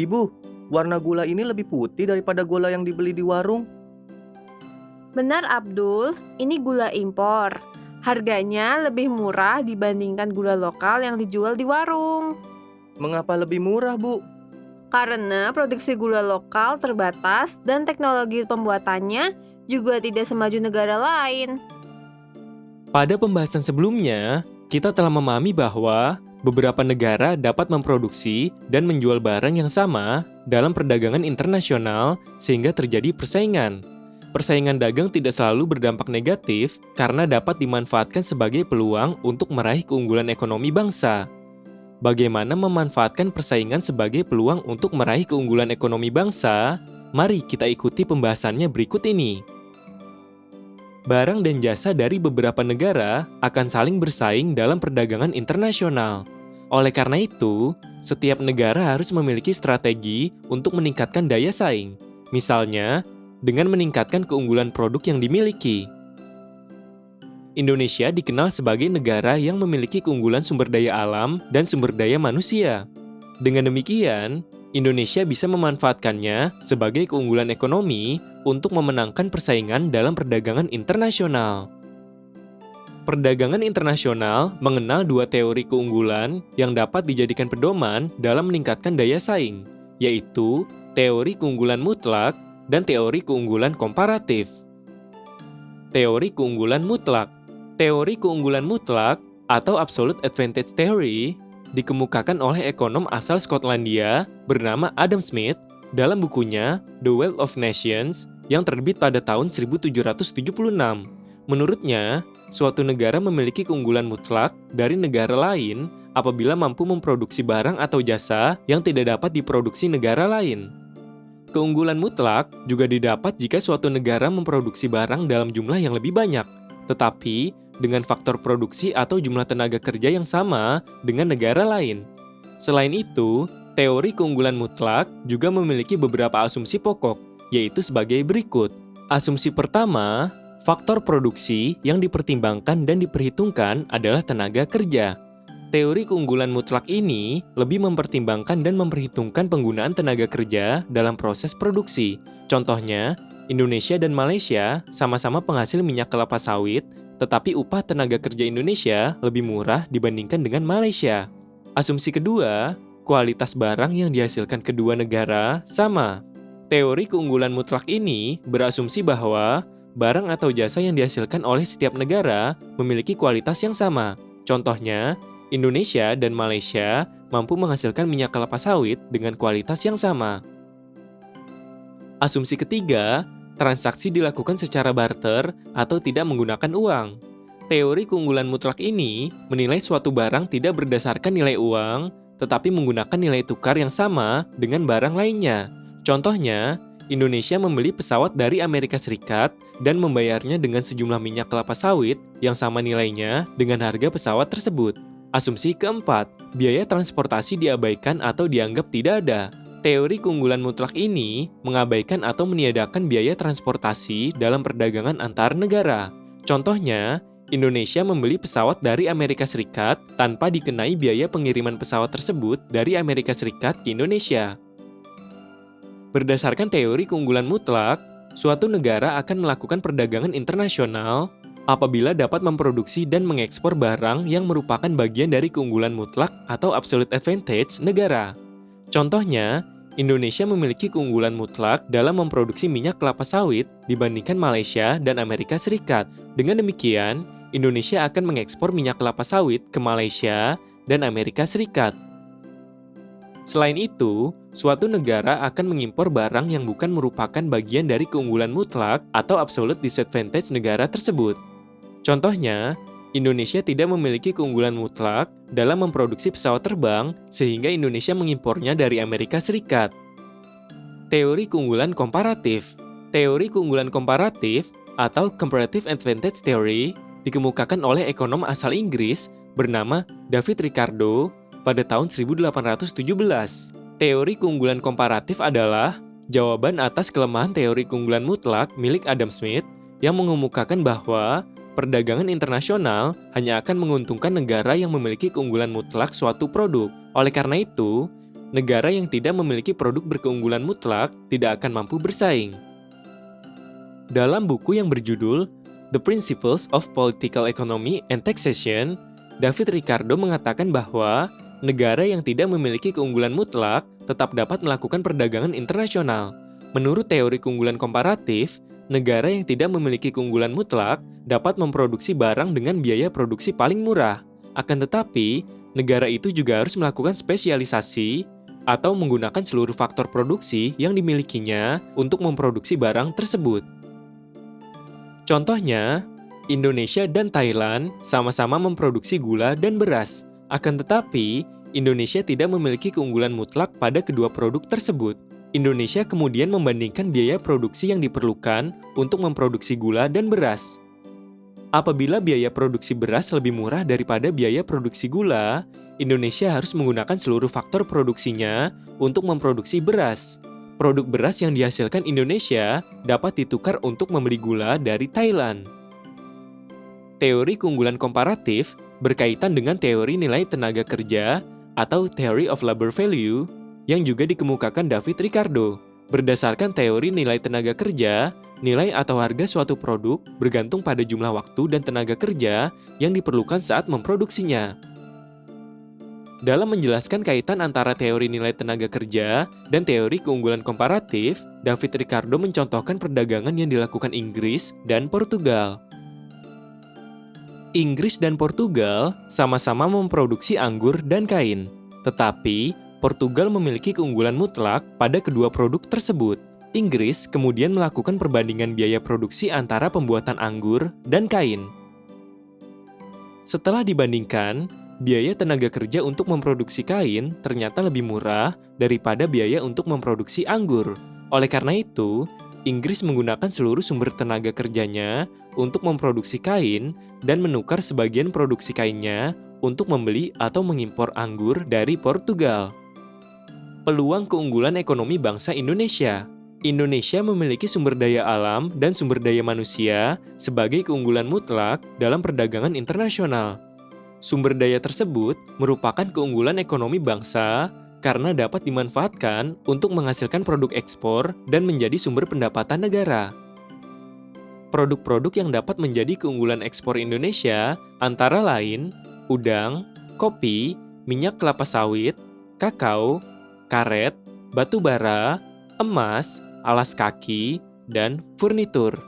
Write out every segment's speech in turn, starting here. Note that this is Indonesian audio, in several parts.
Ibu, warna gula ini lebih putih daripada gula yang dibeli di warung. Benar Abdul, ini gula impor. Harganya lebih murah dibandingkan gula lokal yang dijual di warung. Mengapa lebih murah, Bu? Karena produksi gula lokal terbatas dan teknologi pembuatannya juga tidak semaju negara lain. Pada pembahasan sebelumnya, kita telah memahami bahwa beberapa negara dapat memproduksi dan menjual barang yang sama dalam perdagangan internasional sehingga terjadi persaingan. Persaingan dagang tidak selalu berdampak negatif karena dapat dimanfaatkan sebagai peluang untuk meraih keunggulan ekonomi bangsa. Bagaimana memanfaatkan persaingan sebagai peluang untuk meraih keunggulan ekonomi bangsa? Mari kita ikuti pembahasannya berikut ini. Barang dan jasa dari beberapa negara akan saling bersaing dalam perdagangan internasional. Oleh karena itu, setiap negara harus memiliki strategi untuk meningkatkan daya saing. Misalnya, dengan meningkatkan keunggulan produk yang dimiliki. Indonesia dikenal sebagai negara yang memiliki keunggulan sumber daya alam dan sumber daya manusia. Dengan demikian, Indonesia bisa memanfaatkannya sebagai keunggulan ekonomi untuk memenangkan persaingan dalam perdagangan internasional. Perdagangan internasional mengenal dua teori keunggulan yang dapat dijadikan pedoman dalam meningkatkan daya saing, yaitu teori keunggulan mutlak dan teori keunggulan komparatif. Teori keunggulan mutlak. Teori keunggulan mutlak atau Absolute Advantage Theory dikemukakan oleh ekonom asal Skotlandia bernama Adam Smith dalam bukunya The Wealth of Nations yang terbit pada tahun 1776. Menurutnya, suatu negara memiliki keunggulan mutlak dari negara lain apabila mampu memproduksi barang atau jasa yang tidak dapat diproduksi negara lain. Keunggulan mutlak juga didapat jika suatu negara memproduksi barang dalam jumlah yang lebih banyak, tetapi dengan faktor produksi atau jumlah tenaga kerja yang sama dengan negara lain. Selain itu, teori keunggulan mutlak juga memiliki beberapa asumsi pokok, yaitu sebagai berikut. Asumsi pertama, faktor produksi yang dipertimbangkan dan diperhitungkan adalah tenaga kerja. Teori keunggulan mutlak ini lebih mempertimbangkan dan memperhitungkan penggunaan tenaga kerja dalam proses produksi. Contohnya, Indonesia dan Malaysia sama-sama penghasil minyak kelapa sawit, tetapi upah tenaga kerja Indonesia lebih murah dibandingkan dengan Malaysia. Asumsi kedua, kualitas barang yang dihasilkan kedua negara sama. Teori keunggulan mutlak ini berasumsi bahwa barang atau jasa yang dihasilkan oleh setiap negara memiliki kualitas yang sama. Contohnya, Indonesia dan Malaysia mampu menghasilkan minyak kelapa sawit dengan kualitas yang sama. Asumsi ketiga, transaksi dilakukan secara barter atau tidak menggunakan uang. Teori keunggulan mutlak ini menilai suatu barang tidak berdasarkan nilai uang, tetapi menggunakan nilai tukar yang sama dengan barang lainnya. Contohnya, Indonesia membeli pesawat dari Amerika Serikat dan membayarnya dengan sejumlah minyak kelapa sawit yang sama nilainya dengan harga pesawat tersebut. Asumsi keempat, biaya transportasi diabaikan atau dianggap tidak ada. Teori keunggulan mutlak ini mengabaikan atau meniadakan biaya transportasi dalam perdagangan antar negara. Contohnya, Indonesia membeli pesawat dari Amerika Serikat tanpa dikenai biaya pengiriman pesawat tersebut dari Amerika Serikat ke Indonesia. Berdasarkan teori keunggulan mutlak, suatu negara akan melakukan perdagangan internasional apabila dapat memproduksi dan mengekspor barang yang merupakan bagian dari keunggulan mutlak atau absolute advantage negara. Contohnya, Indonesia memiliki keunggulan mutlak dalam memproduksi minyak kelapa sawit dibandingkan Malaysia dan Amerika Serikat. Dengan demikian, Indonesia akan mengekspor minyak kelapa sawit ke Malaysia dan Amerika Serikat. Selain itu, suatu negara akan mengimpor barang yang bukan merupakan bagian dari keunggulan mutlak atau absolute disadvantage negara tersebut. Contohnya, Indonesia tidak memiliki keunggulan mutlak dalam memproduksi pesawat terbang sehingga Indonesia mengimpornya dari Amerika Serikat. Teori keunggulan komparatif. Teori keunggulan komparatif atau Comparative Advantage Theory dikemukakan oleh ekonom asal Inggris bernama David Ricardo pada tahun 1817. Teori keunggulan komparatif adalah jawaban atas kelemahan teori keunggulan mutlak milik Adam Smith yang mengemukakan bahwa perdagangan internasional hanya akan menguntungkan negara yang memiliki keunggulan mutlak suatu produk. Oleh karena itu, Negara yang tidak memiliki produk berkeunggulan mutlak tidak akan mampu bersaing. Dalam buku yang berjudul The Principles of Political Economy and Taxation, David Ricardo mengatakan bahwa negara yang tidak memiliki keunggulan mutlak tetap dapat melakukan perdagangan internasional. Menurut teori keunggulan komparatif, negara yang tidak memiliki keunggulan mutlak dapat memproduksi barang dengan biaya produksi paling murah. Akan tetapi, negara itu juga harus melakukan spesialisasi atau menggunakan seluruh faktor produksi yang dimilikinya untuk memproduksi barang tersebut. Contohnya, Indonesia dan Thailand sama-sama memproduksi gula dan beras. Akan tetapi, Indonesia tidak memiliki keunggulan mutlak pada kedua produk tersebut. Indonesia kemudian membandingkan biaya produksi yang diperlukan untuk memproduksi gula dan beras. Apabila biaya produksi beras lebih murah daripada biaya produksi gula, Indonesia harus menggunakan seluruh faktor produksinya untuk memproduksi beras. Produk beras yang dihasilkan Indonesia dapat ditukar untuk membeli gula dari Thailand. Teori keunggulan komparatif berkaitan dengan teori nilai tenaga kerja atau Theory of Labor Value yang juga dikemukakan David Ricardo. Berdasarkan teori nilai tenaga kerja, nilai atau harga suatu produk bergantung pada jumlah waktu dan tenaga kerja yang diperlukan saat memproduksinya. Dalam menjelaskan kaitan antara teori nilai tenaga kerja dan teori keunggulan komparatif, David Ricardo mencontohkan perdagangan yang dilakukan Inggris dan Portugal. Inggris dan Portugal sama-sama memproduksi anggur dan kain, tetapi Portugal memiliki keunggulan mutlak pada kedua produk tersebut. Inggris kemudian melakukan perbandingan biaya produksi antara pembuatan anggur dan kain. Setelah dibandingkan, biaya tenaga kerja untuk memproduksi kain ternyata lebih murah daripada biaya untuk memproduksi anggur. Oleh karena itu, Inggris menggunakan seluruh sumber tenaga kerjanya untuk memproduksi kain dan menukar sebagian produksi kainnya untuk membeli atau mengimpor anggur dari Portugal. Peluang keunggulan ekonomi bangsa Indonesia. Indonesia memiliki sumber daya alam dan sumber daya manusia sebagai keunggulan mutlak dalam perdagangan internasional. Sumber daya tersebut merupakan keunggulan ekonomi bangsa karena dapat dimanfaatkan untuk menghasilkan produk ekspor dan menjadi sumber pendapatan negara. Produk-produk yang dapat menjadi keunggulan ekspor Indonesia antara lain udang, kopi, minyak kelapa sawit, kakao, karet, batu bara, emas, alas kaki, dan furnitur.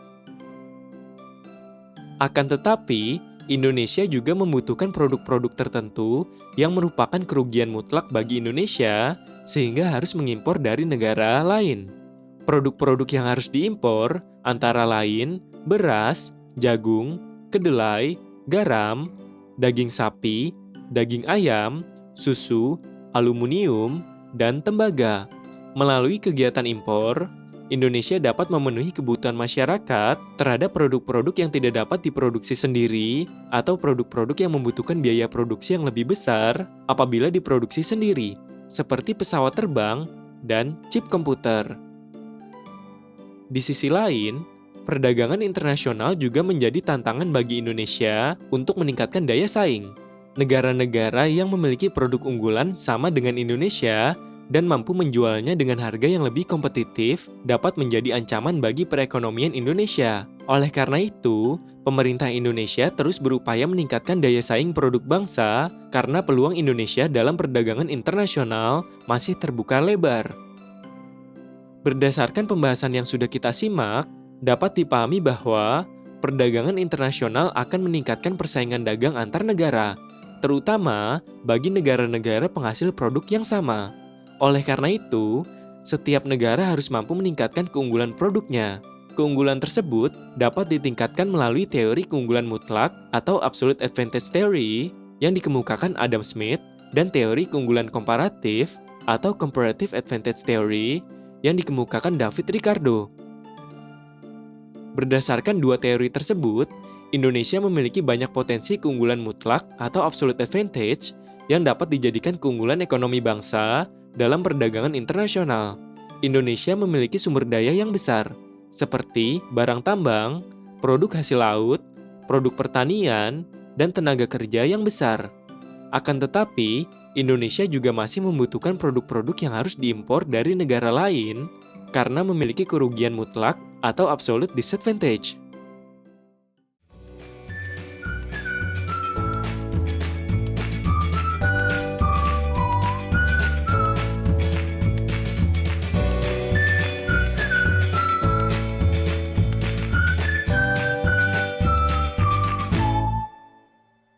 Akan tetapi, Indonesia juga membutuhkan produk-produk tertentu yang merupakan kerugian mutlak bagi Indonesia, sehingga harus mengimpor dari negara lain. Produk-produk yang harus diimpor antara lain beras, jagung, kedelai, garam, daging sapi, daging ayam, susu, aluminium, dan tembaga. Melalui kegiatan impor, Indonesia dapat memenuhi kebutuhan masyarakat terhadap produk-produk yang tidak dapat diproduksi sendiri atau produk-produk yang membutuhkan biaya produksi yang lebih besar apabila diproduksi sendiri, seperti pesawat terbang dan chip komputer. Di sisi lain, perdagangan internasional juga menjadi tantangan bagi Indonesia untuk meningkatkan daya saing. Negara-negara yang memiliki produk unggulan sama dengan Indonesia dan mampu menjualnya dengan harga yang lebih kompetitif dapat menjadi ancaman bagi perekonomian Indonesia. Oleh karena itu, pemerintah Indonesia terus berupaya meningkatkan daya saing produk bangsa karena peluang Indonesia dalam perdagangan internasional masih terbuka lebar. Berdasarkan pembahasan yang sudah kita simak, dapat dipahami bahwa perdagangan internasional akan meningkatkan persaingan dagang antar negara, terutama bagi negara-negara penghasil produk yang sama. Oleh karena itu, setiap negara harus mampu meningkatkan keunggulan produknya. Keunggulan tersebut dapat ditingkatkan melalui teori keunggulan mutlak atau Absolute Advantage Theory yang dikemukakan Adam Smith dan teori keunggulan komparatif atau Comparative Advantage Theory yang dikemukakan David Ricardo. Berdasarkan dua teori tersebut, Indonesia memiliki banyak potensi keunggulan mutlak atau Absolute Advantage yang dapat dijadikan keunggulan ekonomi bangsa dalam perdagangan internasional. Indonesia memiliki sumber daya yang besar, seperti barang tambang, produk hasil laut, produk pertanian, dan tenaga kerja yang besar. Akan tetapi, Indonesia juga masih membutuhkan produk-produk yang harus diimpor dari negara lain karena memiliki kerugian mutlak atau absolute disadvantage.